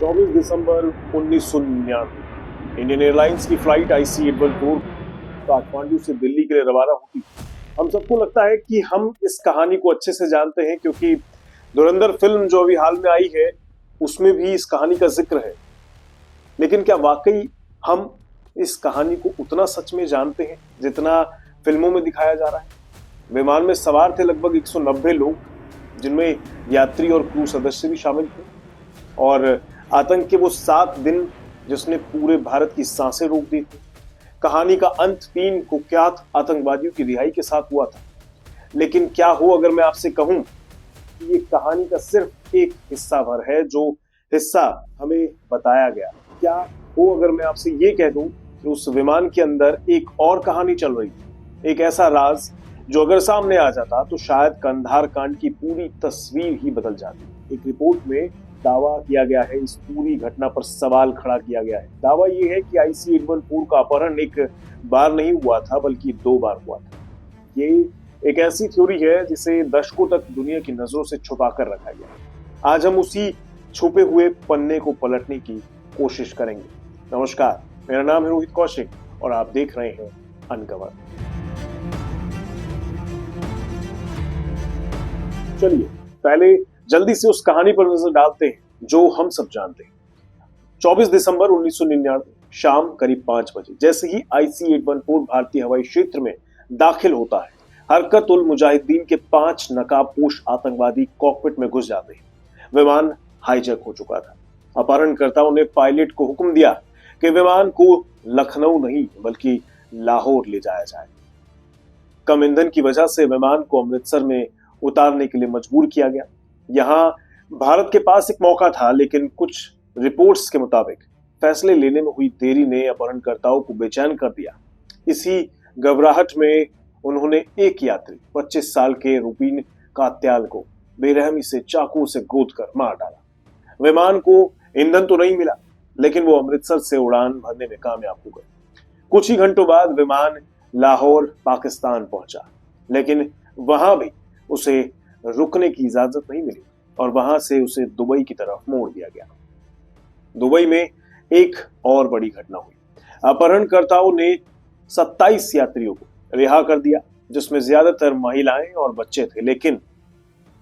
24 दिसंबर 1999 Indian airlines की flight IC-814 Kathmandu से दिल्ली के लिए रवाना होती। हम सबको लगता है कि हम इस कहानी को अच्छे से जानते हैं क्योंकि धुरंधर फिल्म जो अभी हाल में आई है उसमें भी इस कहानी का जिक्र है। लेकिन क्या वाकई हम इस कहानी को उतना सच में जानते हैं जितना फिल्मों में दिखाया जा रहा है? विमान में सवार थे लगभग 190 लोग, जिनमें यात्री और क्रू सदस्य भी शामिल थे। और आतंक के वो 7 दिन जिसने पूरे भारत की सांसें रोक दी थी। कहानी का अंत 3 कुख्यात आतंकवादियों की रिहाई के साथ हुआ था। लेकिन क्या हो अगर मैं आपसे कहूं कि ये कहानी का सिर्फ एक हिस्सा भर है, जो हिस्सा हमें बताया गया? क्या हो अगर मैं आपसे ये कह दूं कि उस विमान के अंदर एक और कहानी चल रही थी, एक ऐसा राज जो अगर सामने आ जाता तो शायद कंधार कांड की पूरी तस्वीर ही बदल जाती। एक रिपोर्ट में दावा किया गया है, इस पूरी घटना पर सवाल खड़ा किया गया है। दावा यह है कि IC-814 का अपहरण एक बार नहीं हुआ था बल्कि 2 बार हुआ था। ये एक ऐसी थ्योरी है जिसे दशकों तक दुनिया की नजरों से छुपा कर रखा गया। आज हम उसी छुपे हुए पन्ने को पलटने की कोशिश करेंगे। नमस्कार, मेरा नाम है रोहित कौशिक और आप देख रहे हैं अनकवर। चलिए पहले जल्दी से उस कहानी पर नजर डालते हैं जो हम सब जानते हैं। 24 दिसंबर 1999 शाम करीब 5 बजे जैसे ही IC-814 भारतीय हवाई क्षेत्र में दाखिल होता है, हरकत उल मुजाहिदीन के 5 नकाबपोश आतंकवादी कॉकपिट में घुस जाते हैं। विमान हाईजैक हो चुका था। अपहरणकर्ताओं ने पायलट को हुक्म दिया कि विमान को लखनऊ नहीं बल्कि लाहौर ले जाया जाए। कम ईंधन की वजह से विमान को अमृतसर में उतारने के लिए मजबूर किया गया। यहाँ भारत के पास एक मौका था, लेकिन कुछ रिपोर्ट्स के मुताबिक फैसले लेने में हुई देरी ने अपहरणकर्ताओं को बेचैन कर दिया। इसी घबराहट में उन्होंने एक यात्री 25 साल के रुबीन कात्याल को बेरहमी से चाकू से गोदकर मार डाला। विमान को ईंधन तो नहीं मिला, लेकिन वो अमृतसर से उड़ान भरने में कामयाब हो गए। कुछ ही घंटों बाद विमान लाहौर पाकिस्तान पहुंचा, लेकिन वहां भी उसे रुकने की इजाजत नहीं मिली और वहां से उसे दुबई की तरफ मोड़ दिया गया। दुबई में एक और बड़ी घटना हुई। अपहरणकर्ताओं ने 27 यात्रियों को रिहा कर दिया, जिसमें ज्यादातर महिलाएं और बच्चे थे। लेकिन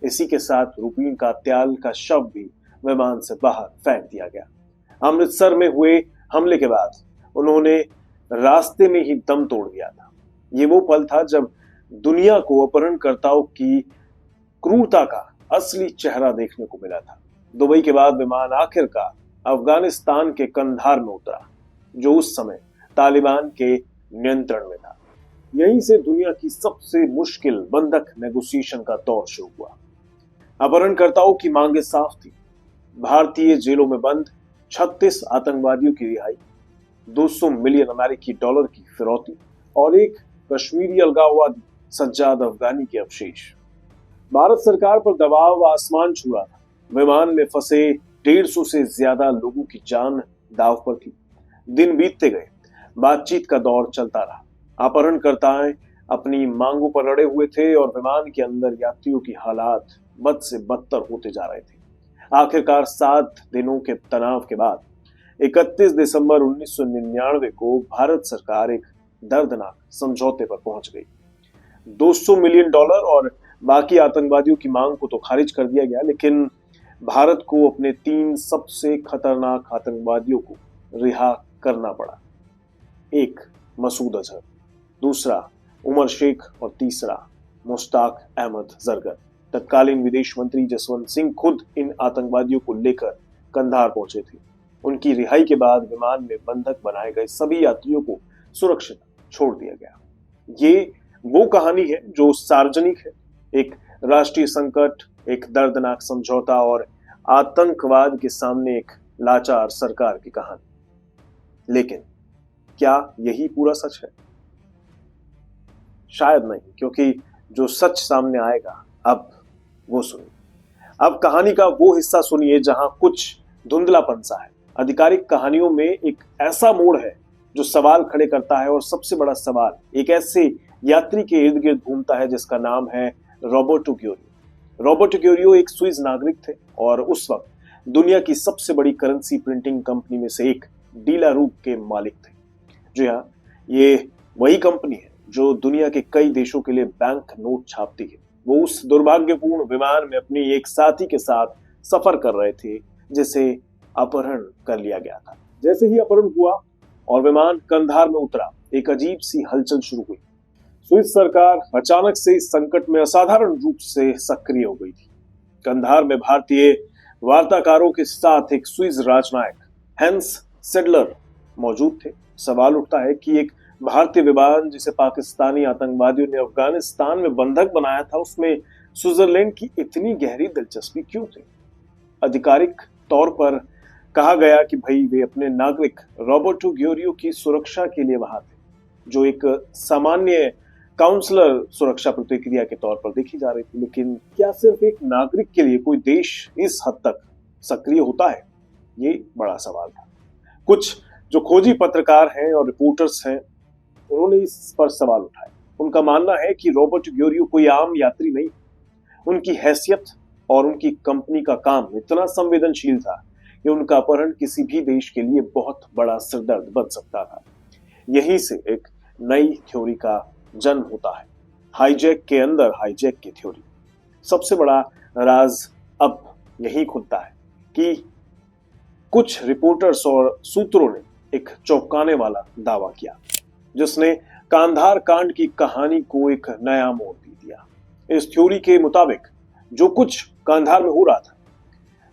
इसी के साथ रुबीन कात्याल का शव भी विमान से बाहर फेंक दिया गया। अमृतसर में हुए हमले के बाद उन्होंने रास्ते में ही दम तोड़ दिया था। ये वो पल था जब दुनिया को अपहरणकर्ताओं की क्रूरता का असली चेहरा देखने को मिला था। दुबई के बाद विमान आखिरकार अफगानिस्तान के कंधार में उतरा, जो उस समय तालिबान के नियंत्रण में था। यहीं से दुनिया की सबसे मुश्किल बंधक नेगोशिएशन का दौर शुरू हुआ। अपहरणकर्ताओं की मांगे साफ थी: भारतीय जेलों में बंद 36 आतंकवादियों की रिहाई, 200 मिलियन अमेरिकी डॉलर की फिरौती और एक कश्मीरी अलगाववादी सज्जाद अफगानी के अवशेष। भारत सरकार पर दबाव आसमान छू रहा था। विमान में फंसे 150 से ज्यादा लोगों की जान दांव पर थी। दिन बीतते गए, बातचीत का दौर चलता रहा। अपहरणकर्ता अपनी मांगों पर अड़े हुए थे और विमान के अंदर यात्रियों की हालात बद से बदतर होते जा रहे थे। आखिरकार 7 दिनों के तनाव के बाद 31 दिसंबर 1999 को भारत सरकार एक दर्दनाक समझौते पर पहुंच गई। 200 मिलियन डॉलर और बाकी आतंकवादियों की मांग को तो खारिज कर दिया गया, लेकिन भारत को अपने 3 सबसे खतरनाक आतंकवादियों को रिहा करना पड़ा। एक मसूद अजहर, दूसरा उमर शेख और तीसरा मुश्ताक अहमद जरगर। तत्कालीन विदेश मंत्री जसवंत सिंह खुद इन आतंकवादियों को लेकर कंधार पहुंचे थे। उनकी रिहाई के बाद विमान में बंधक बनाए गए सभी यात्रियों को सुरक्षित छोड़ दिया गया। ये वो कहानी है जो सार्वजनिक है, एक राष्ट्रीय संकट, एक दर्दनाक समझौता और आतंकवाद के सामने एक लाचार सरकार की कहानी। लेकिन क्या यही पूरा सच है? शायद नहीं, क्योंकि जो सच सामने आएगा अब वो सुनिए। अब कहानी का वो हिस्सा सुनिए जहां कुछ धुंधलापन सा है। आधिकारिक कहानियों में एक ऐसा मोड़ है जो सवाल खड़े करता है, और सबसे बड़ा सवाल एक ऐसे यात्री के इर्द गिर्द घूमता है जिसका नाम है रॉबर्टो ग्योरियो। रॉबर्टो ग्योरियो एक स्विस नागरिक थे और उस वक्त दुनिया की सबसे बड़ी करेंसी प्रिंटिंग कंपनी में से एक डीला रूप के मालिक थे। जी हाँ, ये वही कंपनी है जो दुनिया के कई देशों के लिए बैंक नोट छापती है। वो उस दुर्भाग्यपूर्ण विमान में अपनी एक साथी के साथ सफर कर रहे थे जिसे अपहरण कर लिया गया था। जैसे ही अपहरण हुआ और विमान कंधार में उतरा, एक अजीब सी हलचल शुरू हुई। स्विस सरकार अचानक से इस संकट में असाधारण रूप से सक्रिय हो गई थी। कंधार में भारतीय वार्ताकारों के साथ एक स्विस राजनयिक हैंस सेडलर मौजूद थे। सवाल उठता है कि एक भारतीय विमान जिसे पाकिस्तानी आतंकवादियों ने अफगानिस्तान में बंधक बनाया था, उसमें स्विट्जरलैंड की इतनी गहरी दिलचस्पी क्यों थी? आधिकारिक तौर पर कहा गया कि भाई वे अपने नागरिक रॉबर्टो ग्योरियो की सुरक्षा के लिए वहां थे, जो एक सामान्य काउंसलर सुरक्षा प्रतिक्रिया के तौर पर देखी जा रही थी। लेकिन क्या सिर्फ एक नागरिक के लिए कोई देश इस हद तक सक्रिय होता है? ये बड़ा सवाल था। कुछ जो खोजी पत्रकार हैं और रिपोर्टर्स हैं, उन्होंने इस पर सवाल उठाए। उनका मानना है कि रॉबर्ट ग्योरियो कोई आम यात्री नहीं, उनकी हैसियत और उनकी कंपनी का काम इतना संवेदनशील था कि उनका अपहरण किसी भी देश के लिए बहुत बड़ा सिरदर्द बन सकता था। यहीं से एक नई थ्योरी का जन्म होता है, हाईजैक के अंदर हाईजैक की थ्योरी। सबसे बड़ा राज अब यही खुलता है कि कुछ रिपोर्टर्स और सूत्रों ने एक चौंकाने वाला दावा किया, जिसने कांधार कांड की कहानी को एक नया मोड़ दे दिया। इस थ्योरी के मुताबिक जो कुछ कांधार में हो रहा था,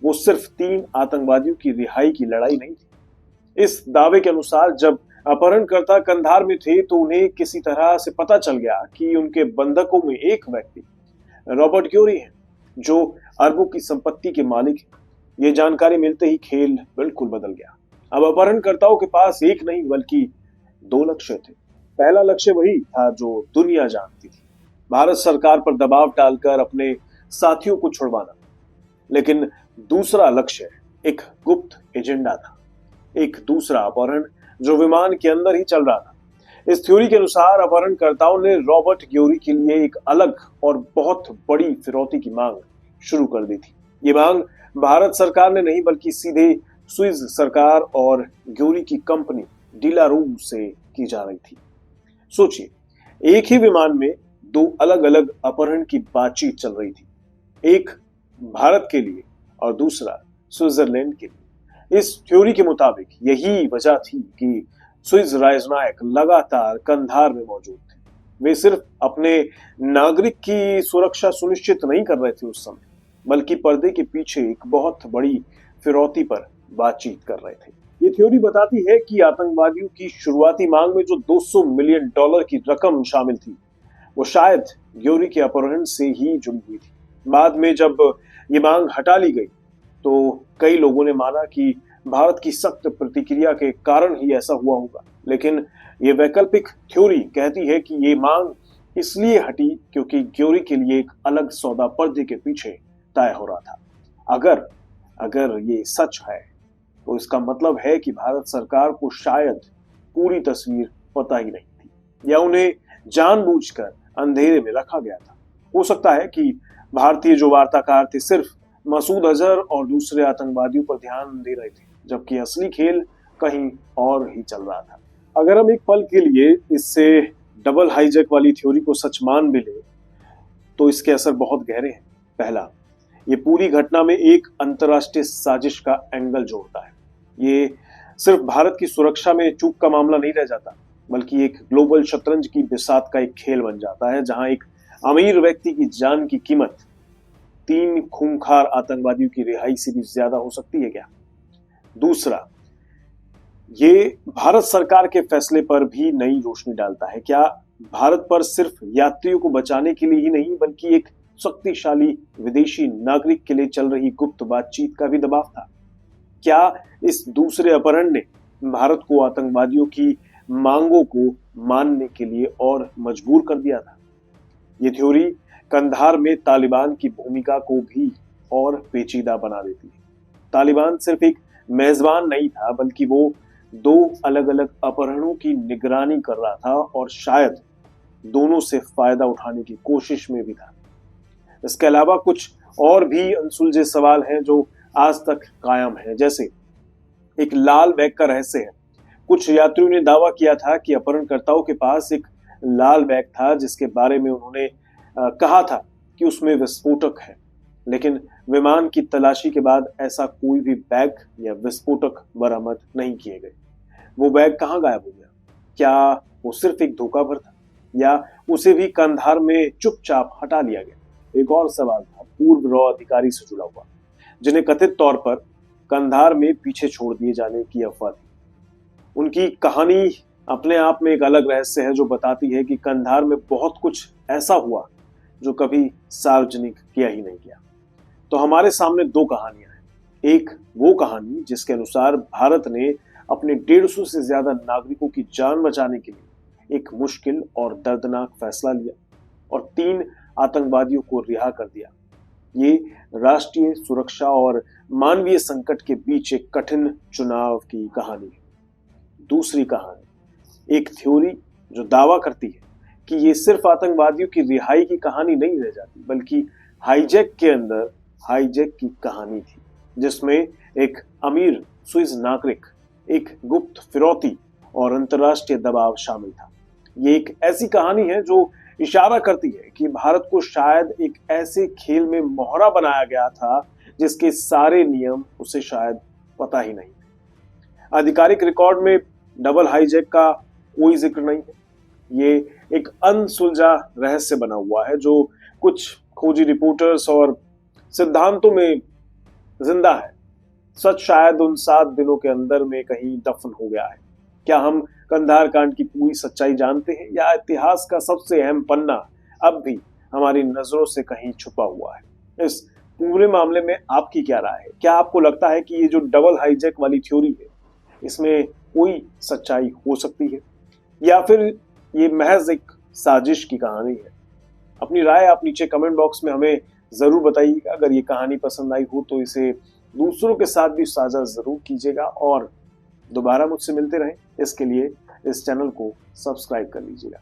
वो सिर्फ 3 आतंकवादियों की रिहाई की लड़ाई नहीं थी। इस दावे के अनुसार जब अपहरणकर्ता कंधार में थे तो उन्हें किसी तरह से पता चल गया कि उनके बंधकों में एक व्यक्ति रॉबर्ट ग्योरी है, जो अरबों की संपत्ति के मालिक है। ये जानकारी मिलते ही खेल बिल्कुल बदल गया। अब अपहरणकर्ताओं के पास एक नहीं बल्कि 2 लक्ष्य थे। पहला लक्ष्य वही था जो दुनिया जानती थी, भारत सरकार पर दबाव डालकर अपने साथियों को छुड़वाना। लेकिन दूसरा लक्ष्य एक गुप्त एजेंडा था, एक दूसरा अपहरण जो विमान के अंदर ही चल रहा था। इस थ्योरी के अनुसार अपहरणकर्ताओं ने रॉबर्ट ग्योरी के लिए एक अलग और बहुत बड़ी फिरौती की मांग शुरू कर दी थी। ये मांग भारत सरकार ने नहीं बल्कि सीधे स्विस सरकार और ग्योरी की कंपनी डीला रूप से की जा रही थी। सोचिए, एक ही विमान में 2 अलग अलग अपहरण की बातचीत चल रही थी, एक भारत के लिए और दूसरा स्विट्जरलैंड के लिए। इस थ्योरी के मुताबिक यही वजह थी कि स्विस राजनयिक लगातार कंधार में मौजूद थे। वे सिर्फ अपने नागरिक की सुरक्षा सुनिश्चित नहीं कर रहे थे उस समय, बल्कि पर्दे के पीछे एक बहुत बड़ी फिरौती पर बातचीत कर रहे थे। ये थ्योरी बताती है कि आतंकवादियों की शुरुआती मांग में जो $200 मिलियन की रकम शामिल थी, वो शायद ग्योरी के अपहरण से ही जुड़ी हुई थी। बाद में जब ये मांग हटा ली गई तो कई लोगों ने माना कि भारत की सख्त प्रतिक्रिया के कारण ही ऐसा हुआ होगा। लेकिन ये वैकल्पिक थ्योरी कहती है कि ये मांग इसलिए हटी क्योंकि ग्योरी के लिए एक अलग सौदा पर्दे के पीछे तय हो रहा था। अगर ये सच है तो इसका मतलब है कि भारत सरकार को शायद पूरी तस्वीर पता ही नहीं थी, या उन्हें जानबूझकर अंधेरे में रखा गया था। हो सकता है कि भारतीय जो वार्ताकार थे सिर्फ मसूद अजहर और दूसरे आतंकवादियों पर ध्यान दे रहे थे, जबकि असली खेल कहीं और ही चल रहा था। अगर हम एक पल के लिए इससे डबल हाईजैक वाली थ्योरी को सच मान भी ले तो इसके असर बहुत गहरे हैं। पहला, ये पूरी घटना में एक अंतर्राष्ट्रीय साजिश का एंगल जोड़ता है। ये सिर्फ भारत की सुरक्षा में चूक का मामला नहीं रह जाता, बल्कि एक ग्लोबल शतरंज की बिसात का एक खेल बन जाता है, जहां एक अमीर व्यक्ति की जान की कीमत 3 खूंखार आतंकवादियों की रिहाई से भी ज्यादा हो सकती है क्या? दूसरा, ये भारत सरकार के फैसले पर भी नई रोशनी डालता है। क्या भारत पर सिर्फ यात्रियों को बचाने के लिए ही नहीं बल्कि एक शक्तिशाली विदेशी नागरिक के लिए चल रही गुप्त बातचीत का भी दबाव था? क्या इस दूसरे अपहरण ने भारत को आतंकवादियों की मांगों को मानने के लिए और मजबूर कर दिया था? ये थ्योरी कंधार में तालिबान की भूमिका को भी और पेचीदा बना देती है। तालिबान सिर्फ एक मेजबान नहीं था, बल्कि वो 2 अलग अलग अपहरणों की निगरानी कर रहा था और शायद दोनों से फायदा उठाने की कोशिश में भी था। इसके अलावा कुछ और भी अनसुलझे सवाल हैं जो आज तक कायम है। जैसे एक लाल बैग का रहस्य है। कुछ यात्रियों ने दावा किया था कि अपहरणकर्ताओं के पास एक लाल बैग था जिसके बारे में उन्होंने कहा था कि उसमें विस्फोटक है, लेकिन विमान की तलाशी के बाद ऐसा कोई भी बैग या विस्फोटक बरामद नहीं किए गए। वो बैग कहाँ गायब हो गया? क्या वो सिर्फ एक धोखा भर था या उसे भी कंधार में चुपचाप हटा लिया गया? एक और सवाल था पूर्व रॉ अधिकारी से जुड़ा हुआ, जिन्हें कथित तौर पर कंधार में पीछे छोड़ दिए जाने की अफवाह थी। उनकी कहानी अपने आप में एक अलग रहस्य है जो बताती है कि कंधार में बहुत कुछ ऐसा हुआ जो कभी सार्वजनिक किया ही नहीं गया। तो हमारे सामने दो कहानियां हैं। एक वो कहानी जिसके अनुसार भारत ने अपने 150 से ज्यादा नागरिकों की जान बचाने के लिए एक मुश्किल और दर्दनाक फैसला लिया और 3 आतंकवादियों को रिहा कर दिया। ये राष्ट्रीय सुरक्षा और मानवीय संकट के बीच एक कठिन चुनाव की कहानी है। दूसरी कहानी एक थ्योरी जो दावा करती है कि ये सिर्फ आतंकवादियों की रिहाई की कहानी नहीं रह जाती, बल्कि हाईजैक के अंदर हाईजैक की कहानी थी, जिसमें एक अमीर स्विस नागरिक, एक गुप्त फिरौती और अंतर्राष्ट्रीय दबाव शामिल था। ये एक ऐसी कहानी है जो इशारा करती है कि भारत को शायद एक ऐसे खेल में मोहरा बनाया गया था जिसके सारे नियम उसे शायद पता ही नहीं थे। आधिकारिक रिकॉर्ड में डबल हाईजैक का कोई जिक्र नहीं है। ये एक अनसुलझा रहस्य बना हुआ है जो कुछ खोजी रिपोर्टर्स और सिद्धांतों में जिंदा है। सच शायद उन 7 दिनों के अंदर में कहीं दफन हो गया है। क्या हम कंधार कांड की पूरी सच्चाई जानते हैं या इतिहास का सबसे अहम पन्ना अब भी हमारी नजरों से कहीं छुपा हुआ है? इस पूरे मामले में आपकी क्या राय है? क्या आपको लगता है कि ये जो डबल हाईजैक वाली थ्योरी है इसमें कोई सच्चाई हो सकती है या फिर ये महज एक साजिश की कहानी है? अपनी राय आप नीचे कमेंट बॉक्स में हमें जरूर बताइएगा। अगर ये कहानी पसंद आई हो तो इसे दूसरों के साथ भी साझा जरूर कीजिएगा और दोबारा मुझसे मिलते रहें इसके लिए इस चैनल को सब्सक्राइब कर लीजिएगा।